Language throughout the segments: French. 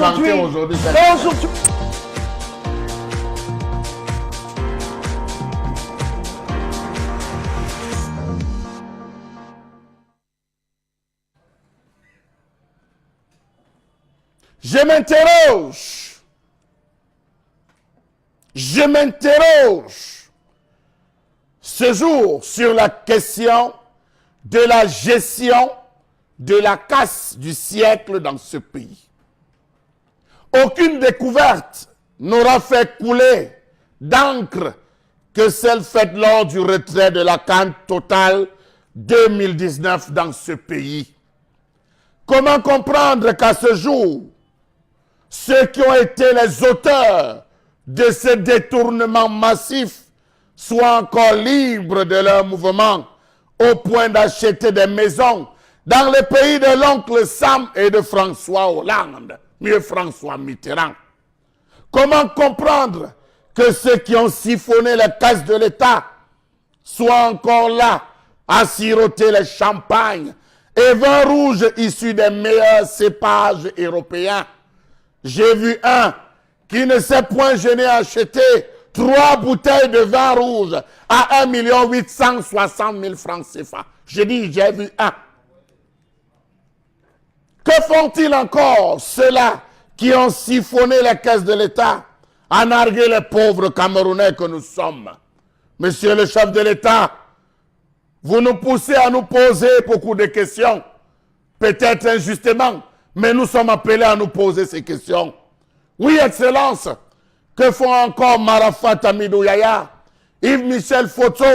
aujourd'hui. Je m'interroge ce jour sur la question de la gestion de la casse du siècle dans ce pays. Aucune découverte n'aura fait couler d'encre que celle faite lors du retrait de la CAN Total 2019 dans ce pays. Comment comprendre qu'à ce jour, ceux qui ont été les auteurs de ce détournement massif soient encore libres de leur mouvement au point d'acheter des maisons dans le pays de l'oncle Sam et de François Hollande, mieux François Mitterrand? Comment comprendre que ceux qui ont siphonné les caisses de l'État soient encore là à siroter les champagnes et vins rouges issus des meilleurs cépages européens? J'ai vu un qui ne s'est point gêné à acheter 3 bouteilles de vin rouge à 1 860 000 francs CFA. Je dis, j'ai vu un. Que font-ils encore, ceux-là qui ont siphonné les caisses de l'État, à narguer les pauvres Camerounais que nous sommes? Monsieur le chef de l'État, vous nous poussez à nous poser beaucoup de questions, peut-être injustement, mais nous sommes appelés à nous poser ces questions. Oui, Excellence, que font encore Marafat Hamidou Yaya, Yves-Michel Foto,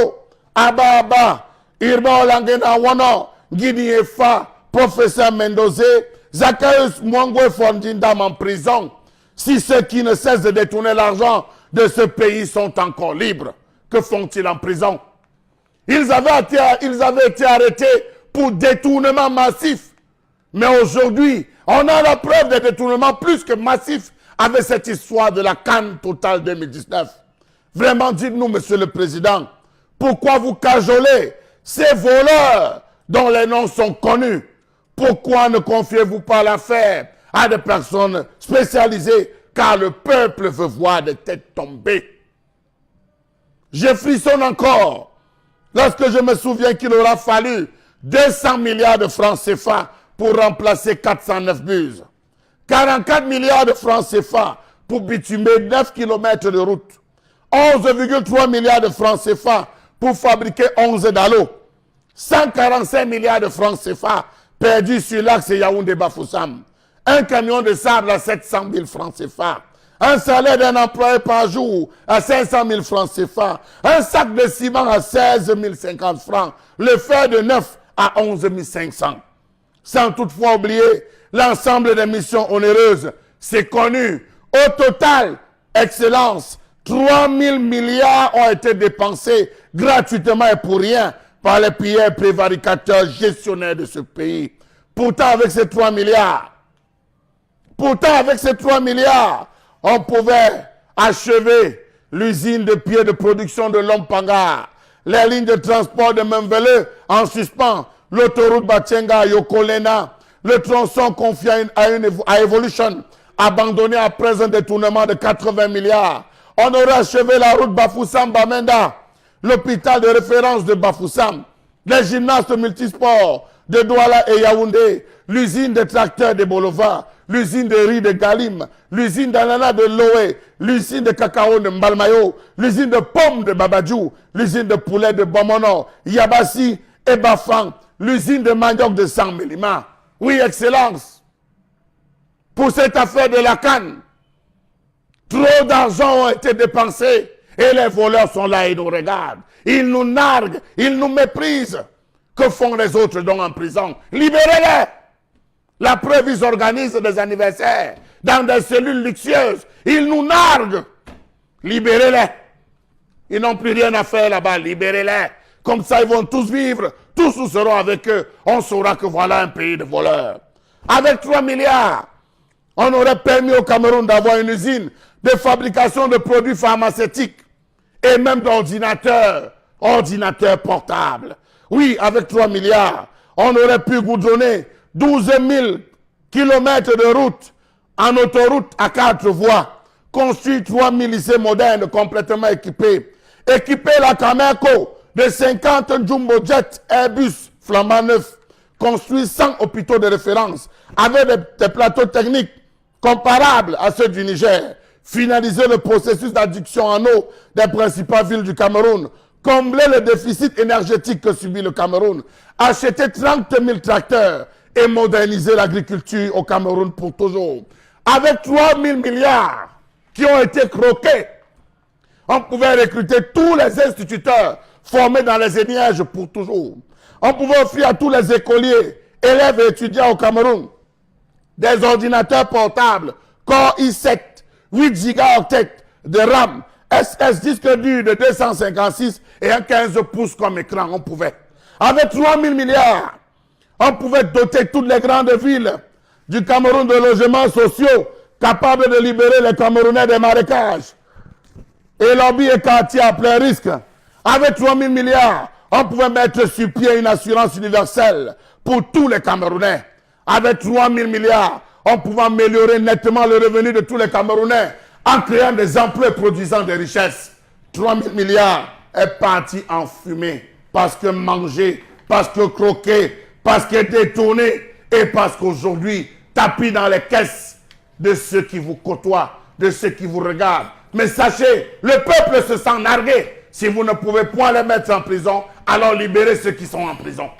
Abba Abba, Irma Olangena Wano, Guidi Efa, Professeur Mendoze, Zacchaeus Mwangwe Fondindam en prison, si ceux qui ne cessent de détourner l'argent de ce pays sont encore libres? Que font-ils en prison? Ils avaient été arrêtés pour détournement massif. Mais aujourd'hui, on a la preuve de détournement plus que massif avec cette histoire de la CAN Total 2019. Vraiment, dites-nous, Monsieur le Président, pourquoi vous cajolez ces voleurs dont les noms sont connus? Pourquoi ne confiez-vous pas l'affaire à des personnes spécialisées, car le peuple veut voir des têtes tomber? Je frissonne encore lorsque je me souviens qu'il aura fallu 200 milliards de francs CFA pour remplacer 409 bus. 44 milliards de francs CFA pour bitumer 9 km de route. 11,3 milliards de francs CFA pour fabriquer 11 dallos. 145 milliards de francs CFA perdus sur l'axe Yaoundé-Bafoussam. Un camion de sable à 700 000 francs CFA. Un salaire d'un employé par jour à 500 000 francs CFA. Un sac de ciment à 16 050 francs. Le fer de 9 à 11 500. Sans toutefois oublier l'ensemble des missions onéreuses. C'est connu. Au total, Excellence, 3 000 milliards ont été dépensés gratuitement et pour rien par les pilleurs prévaricateurs gestionnaires de ce pays. Pourtant, avec ces 3 milliards, on pouvait achever l'usine de pieds de production de Lompanga, les lignes de transport de Membele en suspens, l'autoroute Batchenga à Yokolena, le tronçon confié à Evolution, abandonné après un détournement de 80 milliards. On aurait achevé la route Bafoussam-Bamenda, l'hôpital de référence de Bafoussam, les gymnastes multisports de Douala et Yaoundé, l'usine de tracteurs de Bolova, l'usine de riz de Galim, l'usine d'ananas de Loé, l'usine de cacao de Mbalmayo, l'usine de pommes de Babadjou, l'usine de poulet de Bomono, Yabassi et Bafang, l'usine de manioc de Sang-Mélima. Oui, Excellence, pour cette affaire de la CAN, trop d'argent ont été dépensés et les voleurs sont là et nous regardent. Ils nous narguent, ils nous méprisent. Que font les autres donc en prison? Libérez-les! La preuve, ils organisent des anniversaires dans des cellules luxueuses. Ils nous narguent. Libérez-les. Ils n'ont plus rien à faire là-bas. Libérez-les. Comme ça, ils vont tous vivre. Tous nous serons avec eux. On saura que voilà un pays de voleurs. Avec 3 milliards, on aurait permis au Cameroun d'avoir une usine de fabrication de produits pharmaceutiques et même d'ordinateurs portables. Oui, avec 3 milliards, on aurait pu goudronner 12 000 kilomètres de route en autoroute à 4 voies, construit 3000 lycées modernes complètement équipés, équipé la Cameco de 50 jumbo jets Airbus flambant neufs, construit 100 hôpitaux de référence avec des plateaux techniques comparables à ceux du Niger, finaliser le processus d'adduction en eau des principales villes du Cameroun, combler le déficit énergétique que subit le Cameroun, acheter 30 000 tracteurs et moderniser l'agriculture au Cameroun pour toujours. Avec 3 000 milliards qui ont été croqués, on pouvait recruter tous les instituteurs formés dans les ENIEJ pour toujours. On pouvait offrir à tous les écoliers, élèves et étudiants au Cameroun des ordinateurs portables, Core i7, 8 gigaoctets de RAM, SS disque dur de 256 et un 15 pouces comme écran, on pouvait. Avec 3 000 milliards, on pouvait doter toutes les grandes villes du Cameroun de logements sociaux capables de libérer les Camerounais des marécages. Et lobby et quartier à plein risque. Avec 3 000 milliards, on pouvait mettre sur pied une assurance universelle pour tous les Camerounais. Avec 3 000 milliards, on pouvait améliorer nettement le revenu de tous les Camerounais en créant des emplois produisant des richesses. 3 000 milliards est parti en fumée parce que mangé, parce que croqué, parce que détourné et parce qu'aujourd'hui, tapis dans les caisses de ceux qui vous côtoient, de ceux qui vous regardent. Mais sachez, le peuple se sent nargué. Si vous ne pouvez point les mettre en prison, alors libérez ceux qui sont en prison.